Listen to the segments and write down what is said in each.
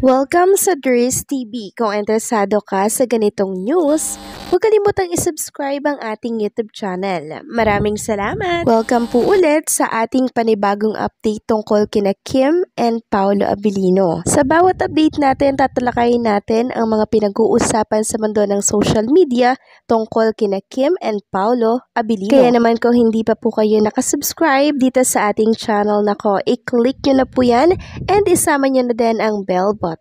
Welcome sa Dries TV. Kung interesado ka sa ganitong news, huwag kalimutang isubscribe ang ating YouTube channel. Maraming salamat! Welcome po ulit sa ating panibagong update tungkol kina Kim and Paolo Abilino. Sa bawat update natin, tatalakayin natin ang mga pinag-uusapan sa mundo ng social media tungkol kina Kim and Paolo Abilino. Kaya naman kung hindi pa po kayo nakasubscribe dito sa ating channel nako, i-click nyo na po yan and isama nyo na din ang bell button.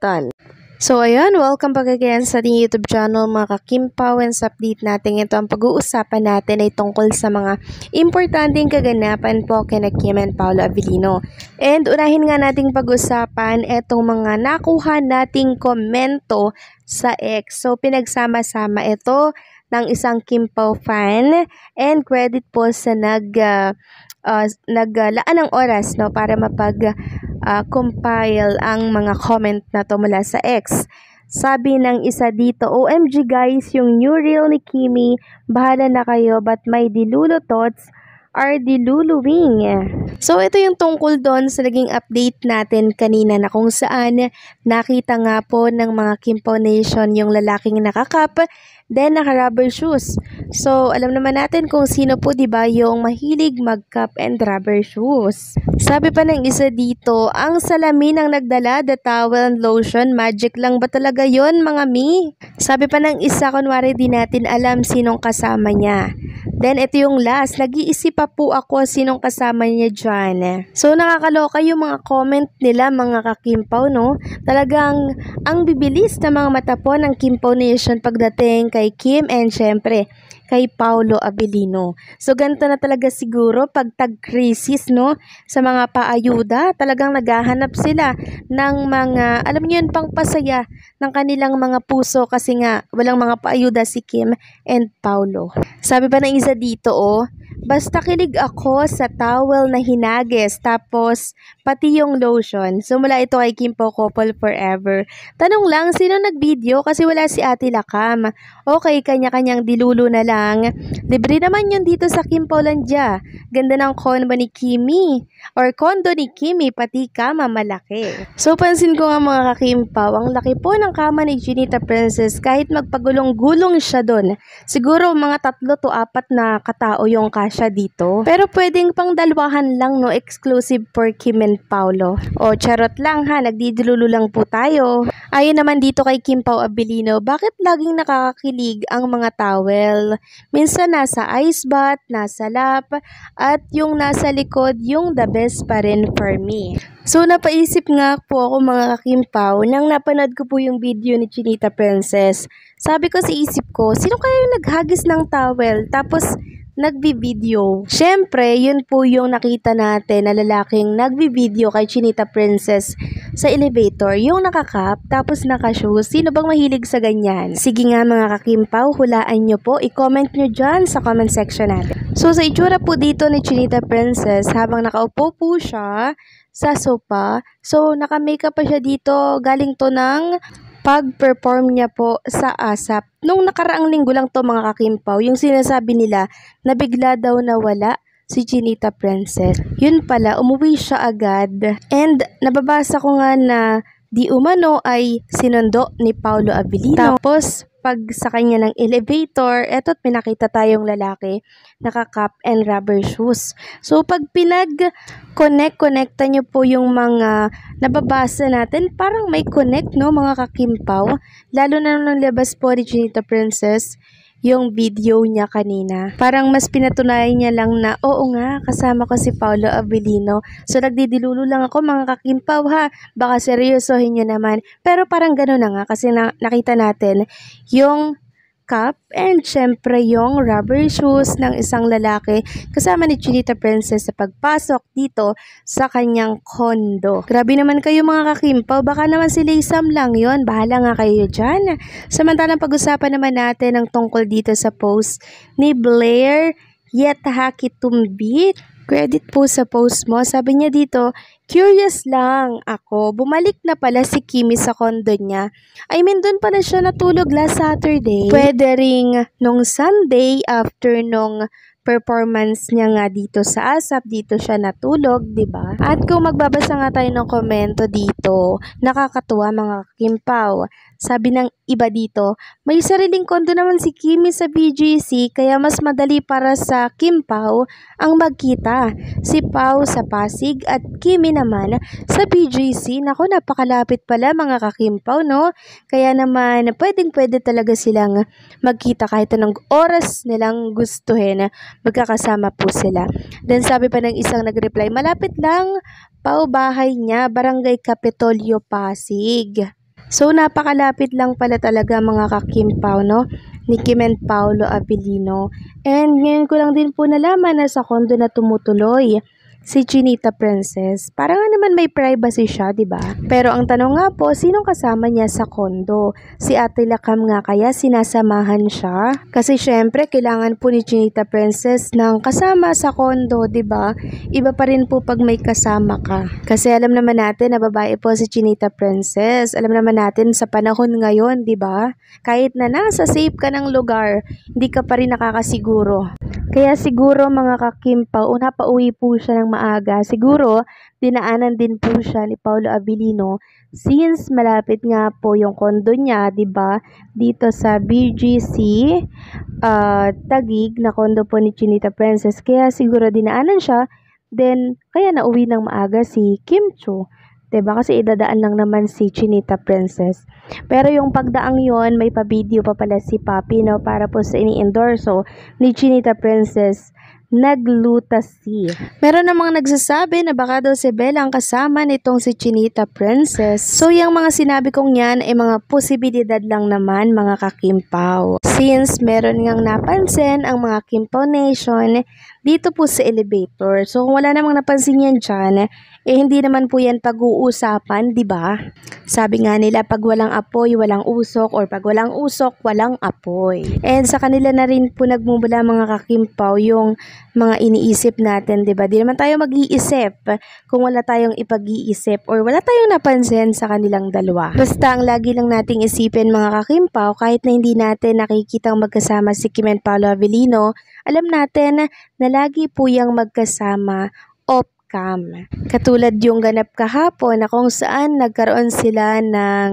So ayun, welcome back again sa ating YouTube channel mga ka-Kim Pawens. Update natin ito. Ang pag-uusapan natin ay tungkol sa mga importanteng kaganapan po kina Kim and Paolo Abilino. And unahin nga nating pag-usapan itong mga nakuha nating komento sa X. So pinagsama-sama ito ng isang Kim Pao fan and credit po sa naglaan ng oras para compile ang mga comment na to mula sa X. Sabi ng isa dito, OMG guys, yung new reel ni Kimi, bahala na kayo, but my dilulo thoughts are diluluwing. So ito yung tungkol doon sa naging update natin kanina na kung saan nakita nga po ng mga Kim Pao Nation yung lalaking nakakap, then naka-rubber shoes. So alam naman natin kung sino po 'di ba yung mahilig mag-cup and rubber shoes. Sabi pa ng isa dito, ang salamin ang nagdala, the towel and lotion, magic lang ba talaga yon mga mi? Sabi pa ng isa, kunwari di natin alam sinong kasama niya. Then ito yung last, nag-iisip pa po ako sinong kasama niya dyan. So nakakaloka yung mga comment nila mga ka-Kim Pao, no? Talagang ang bibilis na mga mata po ng Kim Pao Nation pagdating kay Kim and syempre kay Paolo Abilino. So ganito na talaga siguro pag tag-crisis, no? Sa mga paayuda, talagang naghahanap sila ng mga, alam niyo yun, pangpasaya ng kanilang mga puso kasi nga walang mga paayuda si Kim and Paolo. Sabi pa ng isa dito, basta kilig ako sa towel na hinagis tapos pati yung lotion. So mula ito kay Kim Pao Couple Forever. Tanong lang, sino nag-video? Kasi wala si Ate Lakam. Okay, kanya-kanyang dilulo na lang. Libre naman yun dito sa Kim Pao Landia. Ganda ng condo ni Kimi. Or condo ni Kimi, pati kama malaki. So pansin ko nga mga ka-Kim Pao, ang laki po ng kama ni Chinita Princess kahit magpagulong-gulong siya doon. Siguro mga 3 to 4 na katao yung kasya dito. Pero pwedeng pang dalawahan lang, no, exclusive for Kim and Paolo. O charot lang ha, nagdidilulo lang po tayo. Ayun naman dito kay Kim Pao Abilino, bakit laging nakakakilig ang mga towel? Minsan nasa ice bath, nasa lap, at yung nasa likod yung the best pa rin for me. So napaisip nga po ako mga ka-Kim Pao nang napanood ko po yung video ni Chinita Princess. Sabi ko sa isip ko, sino kaya yung naghagis ng towel tapos nagbi-video? Syempre, yun po yung nakita natin na lalaking nagbi-video kay Chinita Princess sa elevator. Yung nakakap, tapos naka-shoes. Sino bang mahilig sa ganyan? Sige nga mga ka-Kim Pao, hulaan nyo po. I-comment nyo dyan sa comment section natin. So sa itsura po dito ni Chinita Princess, habang nakaupo po siya sa sofa, so naka-makeup pa siya dito. Galing to ng pag-perform niya po sa ASAP. Nung nakaraang linggo lang to mga ka-Kim Pao, yung sinasabi nila na bigla daw nawala si Chinita Princess. Yun pala, umuwi siya agad. And nababasa ko nga na di umano ay sinundo ni Paolo Abilino. Tapos pag sa kanya ng elevator, eto't pinakita tayong lalaki, naka-cup and rubber shoes. So pag pinag-connecta nyo po yung mga nababasa natin, parang may connect, no mga ka-Kim Pao. Lalo na nung labas po ni Chinita Princess yung video niya kanina. Parang mas pinatunayan niya lang na, oo nga, kasama ko si Paolo Abilino. So nagdidilulo lang ako mga ka-Kim Pao ha. Baka seryosohin niyo naman. Pero parang gano'n na nga kasi nakita natin yung cup and syempre yung rubber shoes ng isang lalaki kasama ni Chinita Princess sa pagpasok dito sa kanyang kondo. Grabe naman kayo mga ka-Kim Pao, baka naman si Laysam lang yon, bahala nga kayo dyan. Samantalang pag-usapan naman natin ang tungkol dito sa post ni Blair Yetahakitumbi. Credit po sa post mo. Sabi niya dito, curious lang ako. Bumalik na pala si Kimi sa kondo niya. I mean, doon pala siya natulog last Saturday. Pwede ring nung Sunday after nung performance niya nga dito sa ASAP, dito siya natulog, 'di ba? At kung magbabasa nga tayo ng komento dito, nakakatuwa mga kakimpaw. Sabi ng iba dito, may sariling kondo naman si Kimi sa BGC kaya mas madali para sa Kim Pao ang magkita. Si Pao sa Pasig at Kimi naman sa BGC. Naku, napakalapit pala mga kakimpaw, no? Kaya naman pwede talaga silang magkita kahit anong oras nilang gustuhin. Magkakasama po sila. Then sabi pa ng isang nag-reply, malapit lang, Pao bahay niya, Barangay Kapitolyo, Pasig. So napakalapit lang pala talaga mga kakimpaw, no? Ni Kim and Paolo Abilino. And ngayon ko lang din po nalaman na sa kondo na tumutuloy si Chinita Princess. Parang nga naman may privacy siya, 'di ba? Pero ang tanong nga po, sinong kasama niya sa kondo? Si Ate Lakam nga kaya sinasamahan siya? Kasi syempre kailangan po ni Chinita Princess ng kasama sa kondo, 'di ba? Iba pa rin po pag may kasama ka. Kasi alam naman natin na babae po si Chinita Princess. Alam naman natin sa panahon ngayon, 'di ba? Kahit na nasa safe ka ng lugar, hindi ka pa rin nakakasiguro. Kaya siguro mga kakimpaw, napauwi po siya ng maaga. Siguro, dinaanan din po siya ni Paolo Abilino since malapit nga po yung kondo niya, 'di ba? Dito sa BGC Taguig na kondo po ni Chinita Princess. Kaya siguro dinaanan siya, then kaya nauwi ng maaga si Kim Chiu. 'Di ba? Kasi idadaan lang naman si Chinita Princess. Pero yung pagdaang yon may pa-video pa pala si Papi, no, para po sa ini-endorso ni Chinita Princess, naglutasi. Meron namang nagsasabi na baka daw si Bella ang kasama nitong si Chinita Princess. So yung mga sinabi kong yan ay mga posibilidad lang naman mga kakimpaw. Since meron ngang napansin ang mga Kimpaw Nation dito po sa elevator. So kung wala namang napansin yan dyan, hindi naman po yan pag-uusapan, di ba? Sabi nga nila, pag walang apoy, walang usok, or pag walang usok, walang apoy. And sa kanila na rin po nagmumula mga kakimpaw yung mga iniisip natin, di ba? Di naman tayo mag-iisip kung wala tayong ipag-iisip or wala tayong napansin sa kanilang dalawa. Basta ang lagi lang nating isipin mga kakimpaw, kahit na hindi natin nakikitang magkasama si Kim and Paolo Abilino, alam natin na lagi po yung magkasama off-cam. Katulad yung ganap kahapon na kung saan nagkaroon sila ng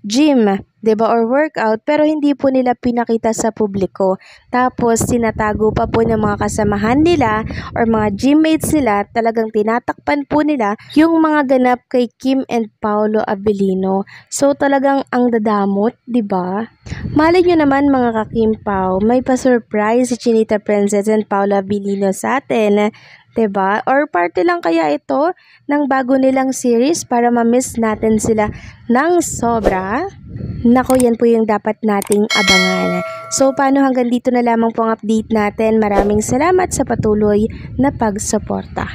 gym, 'di ba, or workout, pero hindi po nila pinakita sa publiko. Tapos tinatago pa po ng mga kasamahan nila or mga gymmates nila, talagang tinatakpan po nila yung mga ganap kay Kim and Paolo Abilino. So talagang ang dadamot, 'di ba? Malay nyo naman mga kakimpaw, may pa-surprise si Chinita Princess and Paolo Abilino sa atin, 'di ba? Or parte lang kaya ito ng bago nilang series para ma-miss natin sila ng sobra? Nako, yan po yung dapat nating abangan. So, paano hanggang dito na lamang po ang update natin. Maraming salamat sa patuloy na pagsuporta.